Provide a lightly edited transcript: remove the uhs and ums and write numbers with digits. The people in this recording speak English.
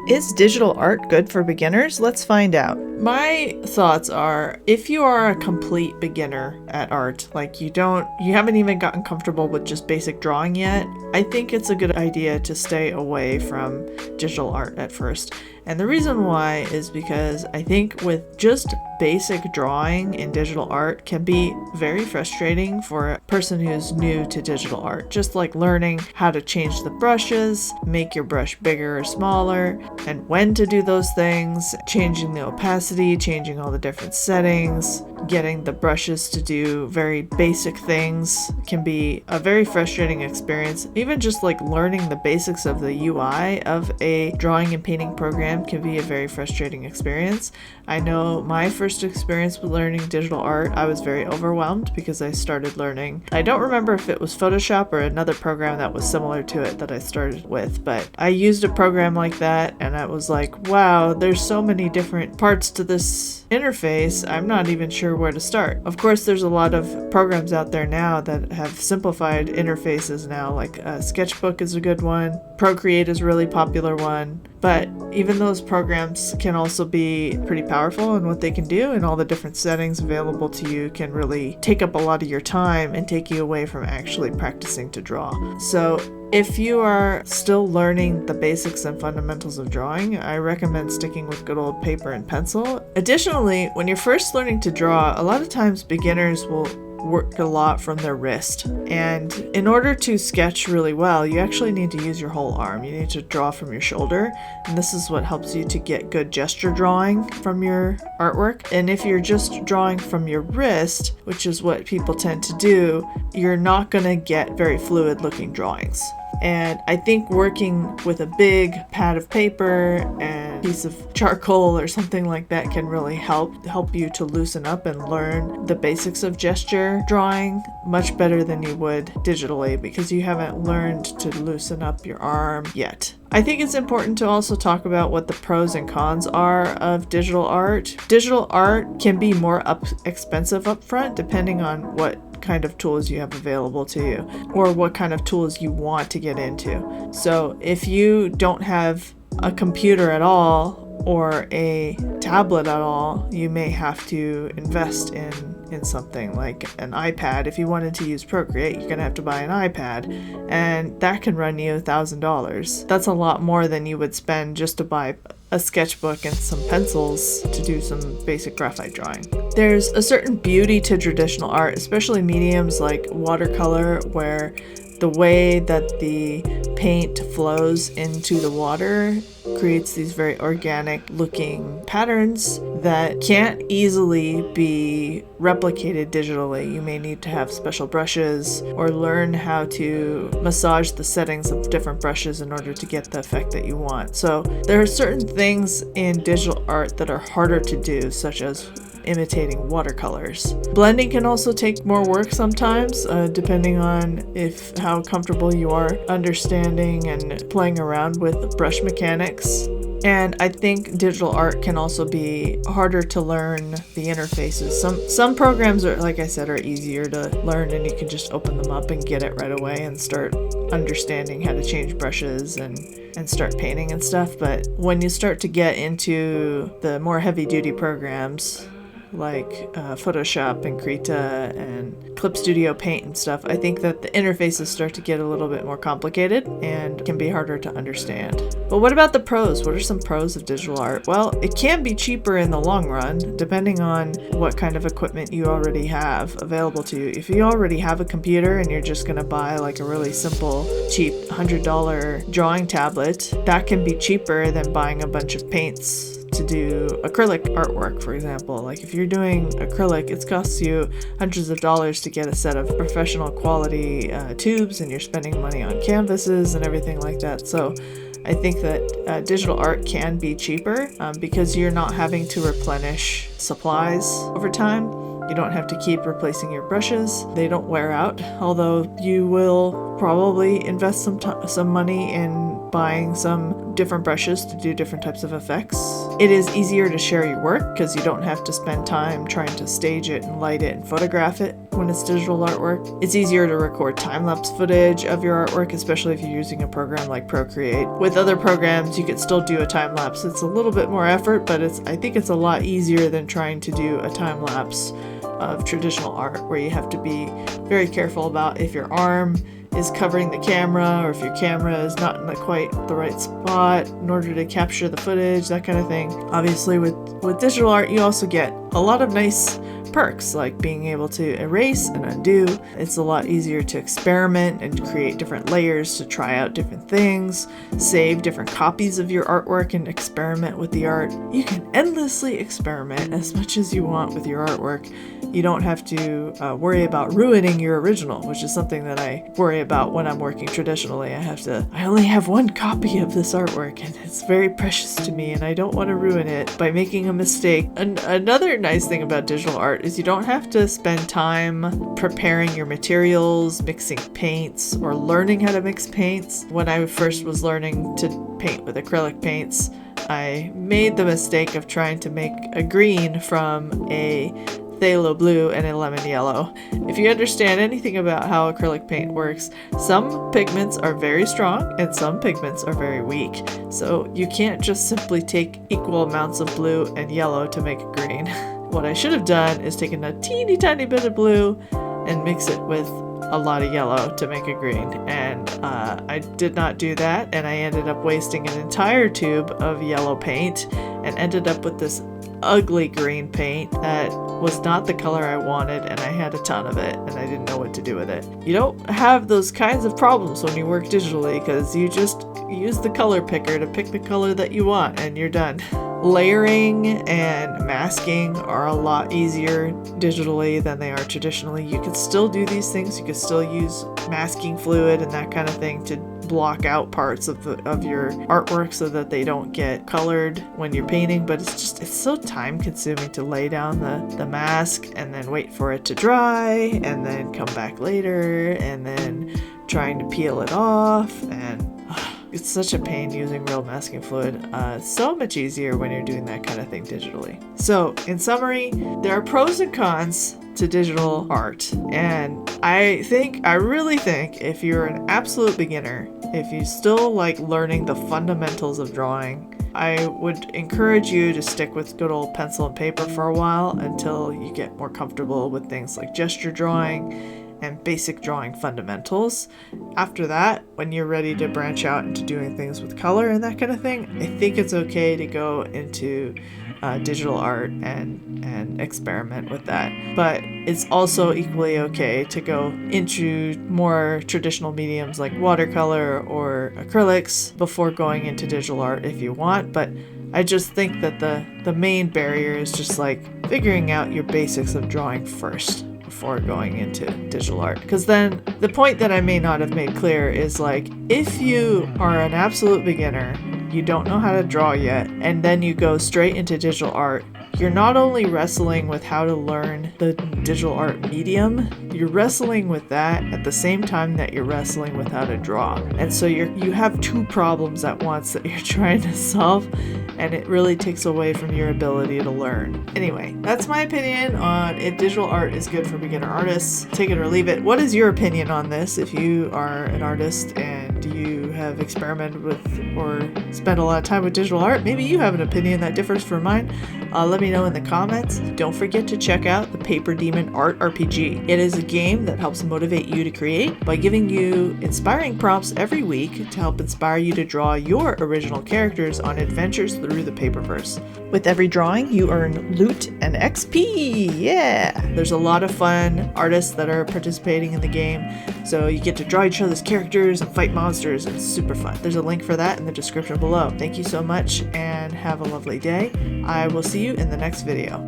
Is digital art good for beginners? Let's find out. My thoughts are, if you are a complete beginner at art, like you haven't even gotten comfortable with just basic drawing yet, I think it's a good idea to stay away from digital art at first. And the reason why is because I think with just basic drawing in digital art can be very frustrating for a person who's new to digital art. Just like learning how to change the brushes, make your brush bigger or smaller, and when to do those things, changing the opacity, changing all the different settings, getting the brushes to do very basic things can be a very frustrating experience. Even just like learning the basics of the UI of a drawing and painting program can be a very frustrating experience. I know my first experience with learning digital art, I was very overwhelmed because I started learning. I don't remember if it was Photoshop or another program that was similar to it that I started with, but I used a program like that and I was like, wow, there's so many different parts to this interface. I'm not even sure where to start. Of course, there's a lot of programs out there now that have simplified interfaces now, like Sketchbook is a good one. Procreate is a really popular one. But even those programs can also be pretty powerful in what they can do, and all the different settings available to you can really take up a lot of your time and take you away from actually practicing to draw. So if you are still learning the basics and fundamentals of drawing, I recommend sticking with good old paper and pencil. Additionally, when you're first learning to draw, a lot of times beginners will work a lot from their wrist. And in order to sketch really well, you actually need to use your whole arm. You need to draw from your shoulder. And this is what helps you to get good gesture drawing from your artwork. And if you're just drawing from your wrist, which is what people tend to do, you're not going to get very fluid looking drawings. And I think working with a big pad of paper and a piece of charcoal or something like that can really help you to loosen up and learn the basics of gesture drawing much better than you would digitally, because you haven't learned to loosen up your arm yet. I think it's important to also talk about what the pros and cons are of digital art. Digital art can be more expensive up front depending on what kind of tools you have available to you or what kind of tools you want to get into. So if you don't have a computer at all or a tablet at all, you may have to invest in something like an iPad. If you wanted to use Procreate, you're gonna have to buy an iPad, and that can run you $1,000. That's a lot more than you would spend just to buy a sketchbook and some pencils to do some basic graphite drawing. There's a certain beauty to traditional art, especially mediums like watercolor, where the way that the paint flows into the water creates these very organic looking patterns that can't easily be replicated digitally. You may need to have special brushes or learn how to massage the settings of different brushes in order to get the effect that you want. So there are certain things in digital art that are harder to do, such as imitating watercolors. Blending can also take more work sometimes, depending on how comfortable you are understanding and playing around with brush mechanics. And I think digital art can also be harder to learn the interfaces. Some programs are, like I said, are easier to learn, and you can just open them up and get it right away and start understanding how to change brushes and start painting and stuff. But when you start to get into the more heavy-duty programs like Photoshop and Krita and Clip Studio Paint and stuff, I think that the interfaces start to get a little bit more complicated and can be harder to understand. But what about the pros? What are some pros of digital art? Well, it can be cheaper in the long run, depending on what kind of equipment you already have available to you. If you already have a computer and you're just gonna buy like a really simple, cheap $100 drawing tablet, that can be cheaper than buying a bunch of paints to do acrylic artwork, for example. Like if you're doing acrylic, it costs you hundreds of dollars to get a set of professional quality tubes, and you're spending money on canvases and everything like that. So I think that digital art can be cheaper because you're not having to replenish supplies over time. You don't have to keep replacing your brushes. They don't wear out, although you will probably invest some money in buying some different brushes to do different types of effects. It is easier to share your work because you don't have to spend time trying to stage it and light it and photograph it when it's digital artwork. It's easier to record time-lapse footage of your artwork, especially if you're using a program like Procreate. With other programs, you could still do a time-lapse. It's a little bit more effort, but I think it's a lot easier than trying to do a time-lapse of traditional art, where you have to be very careful about if your arm is covering the camera or if your camera is not in quite the right spot in order to capture the footage, that kind of thing. Obviously with digital art, you also get a lot of nice perks like being able to erase and undo. It's a lot easier to experiment and create different layers to try out different things, save different copies of your artwork and experiment with the art. You can endlessly experiment as much as you want with your artwork. You don't have to worry about ruining your original, which is something that I worry about when I'm working traditionally. I only have one copy of this artwork and it's very precious to me and I don't want to ruin it by making a mistake. Another nice thing about digital art is you don't have to spend time preparing your materials, mixing paints, or learning how to mix paints. When I first was learning to paint with acrylic paints, I made the mistake of trying to make a green from a phthalo blue and a lemon yellow. If you understand anything about how acrylic paint works, some pigments are very strong and some pigments are very weak. So you can't just simply take equal amounts of blue and yellow to make a green. What I should have done is taken a teeny tiny bit of blue and mix it with a lot of yellow to make a green, and I did not do that, and I ended up wasting an entire tube of yellow paint and ended up with this ugly green paint that was not the color I wanted, and I had a ton of it and I didn't know what to do with it. You don't have those kinds of problems when you work digitally because you just use the color picker to pick the color that you want and you're done. Layering and masking are a lot easier digitally than they are traditionally. You can still do these things. You can still use masking fluid and that kind of thing to block out parts of your artwork so that they don't get colored when you're painting, but it's so time consuming to lay down the mask and then wait for it to dry and then come back later and then trying to peel it off, and it's such a pain using real masking fluid. It's so much easier when you're doing that kind of thing digitally. So in summary, there are pros and cons to digital art, and I really think if you're an absolute beginner, if you still like learning the fundamentals of drawing, I would encourage you to stick with good old pencil and paper for a while until you get more comfortable with things like gesture drawing and basic drawing fundamentals. After that, when you're ready to branch out into doing things with color and that kind of thing, I think it's okay to go into digital art and experiment with that. But it's also equally okay to go into more traditional mediums like watercolor or acrylics before going into digital art if you want. But I just think that the main barrier is just like figuring out your basics of drawing first before going into digital art. Because then the point that I may not have made clear is like, if you are an absolute beginner, you don't know how to draw yet, and then you go straight into digital art, you're not only wrestling with how to learn the digital art medium, you're wrestling with that at the same time that you're wrestling with how to draw. And so you have two problems at once that you're trying to solve, and it really takes away from your ability to learn. Anyway, that's my opinion on if digital art is good for beginner artists. Take it or leave it. What is your opinion on this? If you are an artist and you have experimented with or spent a lot of time with digital art, maybe you have an opinion that differs from mine. Let me know in the comments. Don't forget to check out the PaperDemon Art RPG. It is a game that helps motivate you to create by giving you inspiring prompts every week to help inspire you to draw your original characters on adventures through the Paperverse. With every drawing, you earn loot and XP. Yeah! There's a lot of fun artists that are participating in the game, so you get to draw each other's characters and fight monsters, and it's super fun. There's a link for that in the description below. Thank you so much, and have a lovely day. I will see you in the next video.